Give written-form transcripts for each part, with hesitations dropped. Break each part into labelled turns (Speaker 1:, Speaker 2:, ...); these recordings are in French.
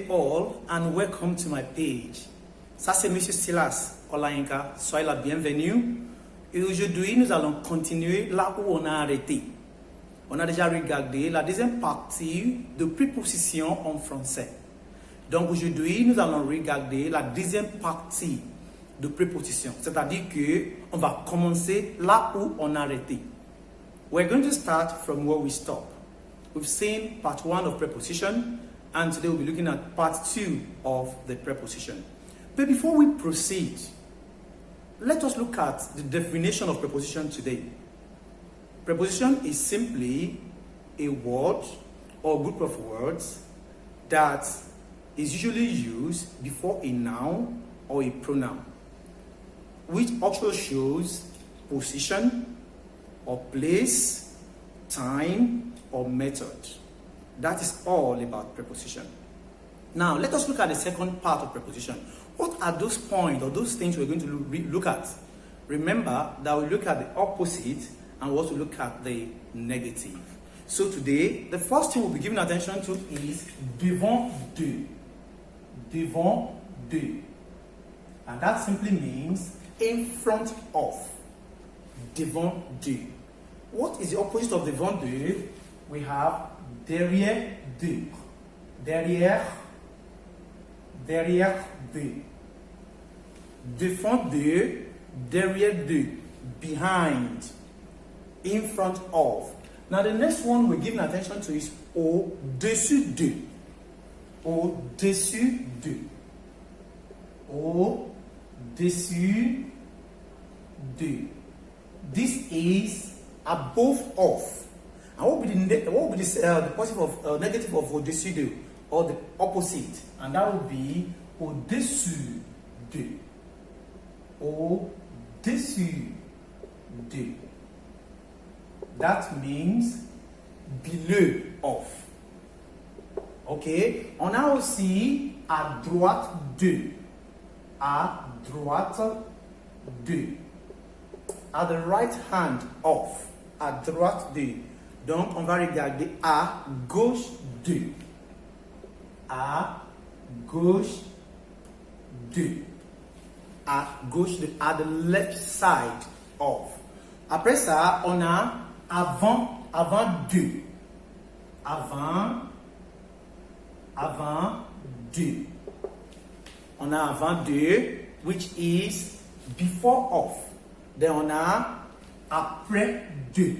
Speaker 1: all and welcome to my page. Ça c'est Monsieur Silas Olainka, soyez la bienvenue. Et aujourd'hui, nous allons continuer là où on a arrêté. On a déjà regardé la deuxième partie de prépositions en français. Donc aujourd'hui, nous allons regarder la deuxième partie de prépositions. C'est-à-dire que on va commencer là où on a arrêté. We're going to start from where we stop. We've seen part 1 of preposition, and today we'll be looking at part 2 of the preposition. But before we proceed, let us look at the definition of preposition today. Preposition is simply a word or group of words that is usually used before a noun or a pronoun, which also shows position or place, time, or method. That is all about preposition. Now, let us look at the second part of preposition. What are those points or those things we're going to look at? Remember that we look at the opposite and we also look at the negative. So today, the first thing we'll be giving attention to is devant de. Devant de. And that simply means in front of. Devant de. What is the opposite of devant de? We have derrière de. Derrière. Derrière de. Devant de. Derrière de. Behind. In front of. Now the next one we're giving attention to is au-dessus de. Au-dessus de. Au-dessus de. This is above of. And what will be the positive of negative of au-dessus de, or the opposite? And that would be au-dessous de. Au-dessus de. That means below of. Ok? On a aussi à droite de. À droite de. At the right hand of. À droite de. Donc, on va regarder à gauche de. À gauche de. À gauche de. At the left side of. Après ça, on a avant de. Avant de. On a avant de, which is before of. Then on a après de.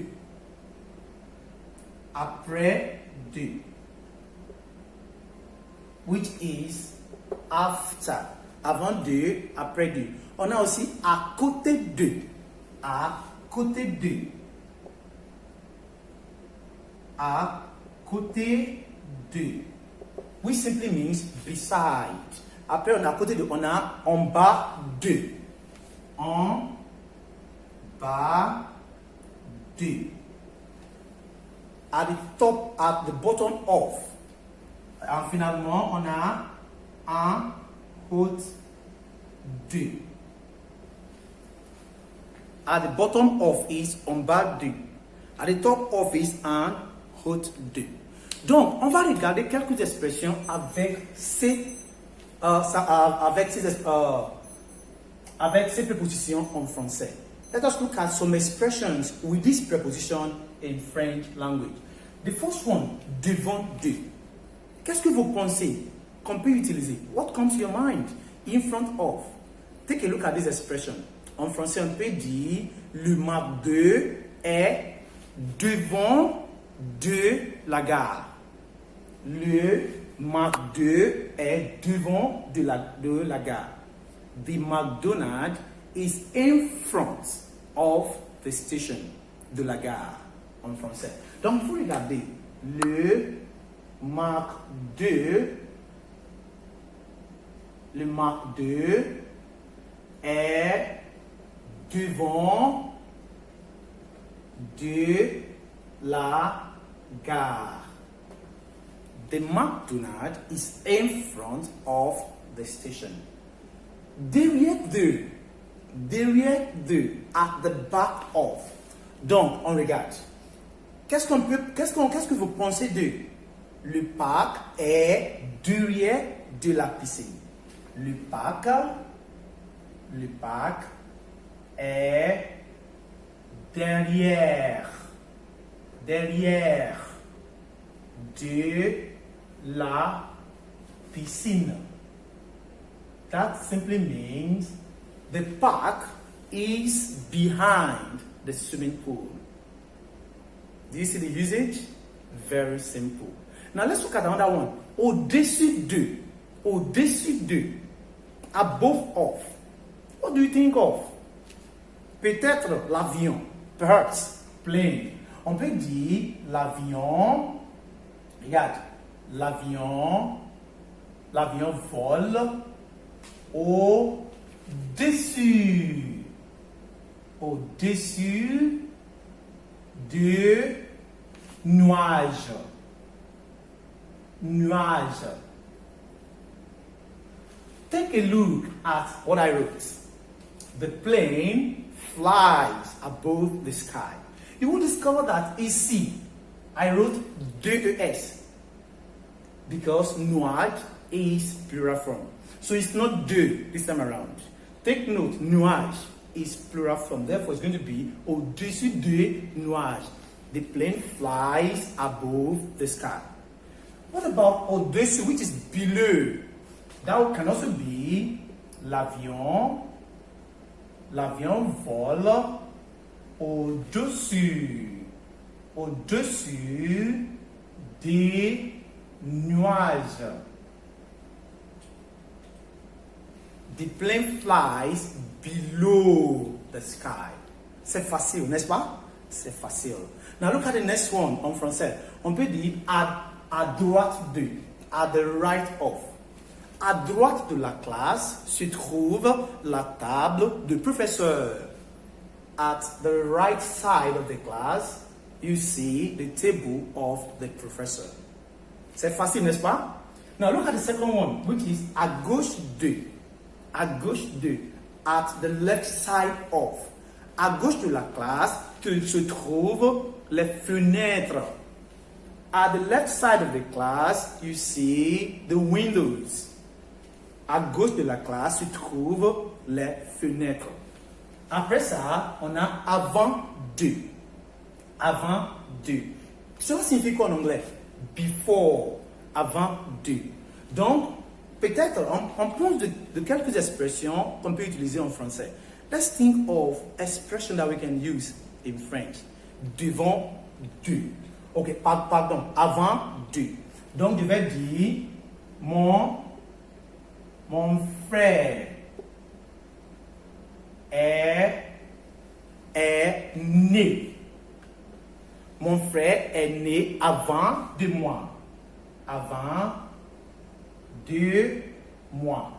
Speaker 1: Après de. Which is after. Avant de, après de. On a aussi à côté de. À côté de. À côté de. Which simply means beside. Après, on a à côté de, on a en bas de. En bas de. At the top, at the bottom of. Et finalement, on a en haut de. At the bottom of is en bas de. At the top of is en haut de. Donc, on va regarder quelques expressions avec ces prépositions en français. Let us look at some expressions with this preposition in French language. The first one, devant de. Qu'est-ce que vous pensez qu'on peut utiliser? What comes to your mind? In front of. Take a look at this expression. En français, on peut dire le marc de est devant de la gare. Le marc de est devant de la gare. The McDonald's is in front of the station. De la gare, en français. Donc, vous regardez. Le marc de est devant de la gare. The McDonald's is in front of the station. Derrière de, at the back of. Donc, on regarde. Qu'est-ce que vous pensez de? Le parc est derrière de la piscine. Le parc est derrière de la piscine. That simply means the park is behind the swimming pool. Do you see the usage? Very simple. Now let's look at another one. Au-dessus de. Au-dessus de. Above of. What do you think of? Peut-être l'avion. Perhaps plane. On peut dire l'avion. Regarde. L'avion vole au-dessus de nuages. Take a look at what I wrote. The plane flies above the sky. You will discover that ici, I wrote DES because nuage is plural form. So it's not de this time around. Take note, nuage is plural form. Therefore, it's going to be au-dessus de nuages. The plane flies above the sky. What about au-dessus, which is below? That can also be l'avion vole au-dessus des nuages. The plane flies below the sky. C'est facile, n'est-ce pas? C'est facile. Now look at the next one en français. On peut dire à droite de, at the right of. À droite de la classe se trouve la table du professeur. At the right side of the class, you see the table of the professor. C'est facile, n'est-ce pas? Now look at the second one, which is à gauche de. À gauche de. At the left side of. À gauche de la classe se trouvent les fenêtres. At the left side of the class, you see the windows. À gauche de la classe se trouvent les fenêtres. Après ça, on a avant de. Avant de. Cela signifie quoi en anglais? Before. Avant de. Donc, peut-être, on pense de quelques expressions qu'on peut utiliser en français. Let's think of expressions that we can use in French. Devant de. Ok, pardon, avant de. Donc, je vais dire mon frère est né. Mon frère est né avant de moi. Avant de moi.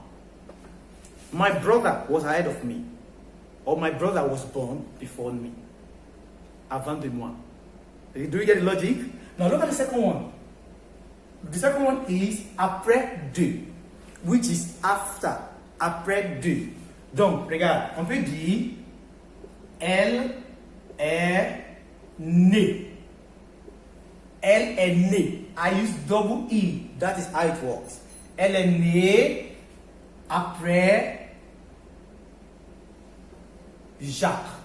Speaker 1: My brother was ahead of me. Or my brother was born before me. Avant de moi. Do you get the logic? Now look at the second one. The second one is après de, which is after. Après de. Donc, regarde, on peut dire elle est née. Elle est née. I use double E. That is how it works. Elle est née après Jacques.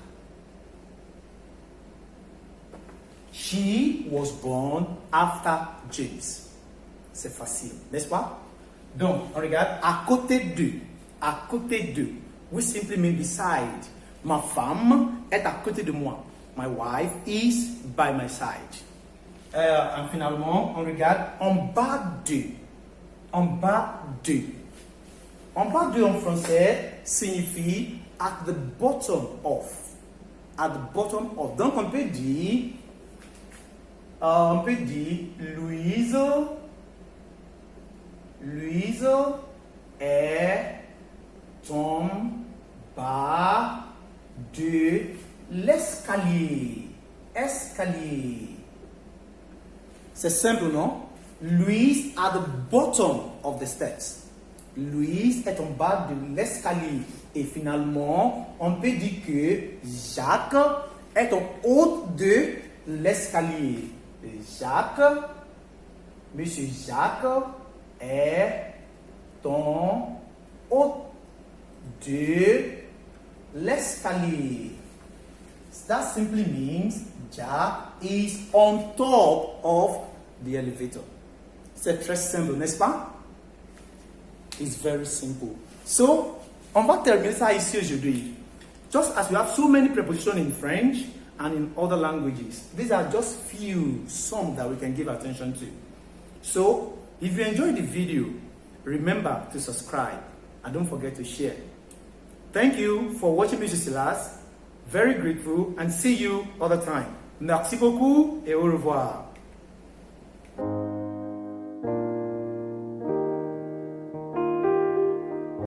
Speaker 1: She was born after James. C'est facile, n'est-ce pas? Donc, on regarde à côté de. À côté de. We simply mean beside. Ma femme est à côté de moi. My wife is by my side. Et finalement, on regarde en bas de. En bas de. En bas de en français signifie at the bottom of. At the bottom of. Donc on peut dire Louise est en bas de l'escalier. Escalier. C'est simple, non? Louise at the bottom of the steps. Louise est en bas de l'escalier. Et finalement, on peut dire que Jacques est en haut de l'escalier. Monsieur Jacques est en haut de l'escalier. That simply means Jacques is on top of the elevator. C'est très simple, n'est-ce pas? It's very simple. So, on va terminer ça ici aujourd'hui. Just as we have so many prepositions in French and in other languages, these are just some that we can give attention to. So, if you enjoyed the video, remember to subscribe and don't forget to share. Thank you for watching Monsieur Silas. Very grateful and see you all the time. Merci beaucoup et au revoir.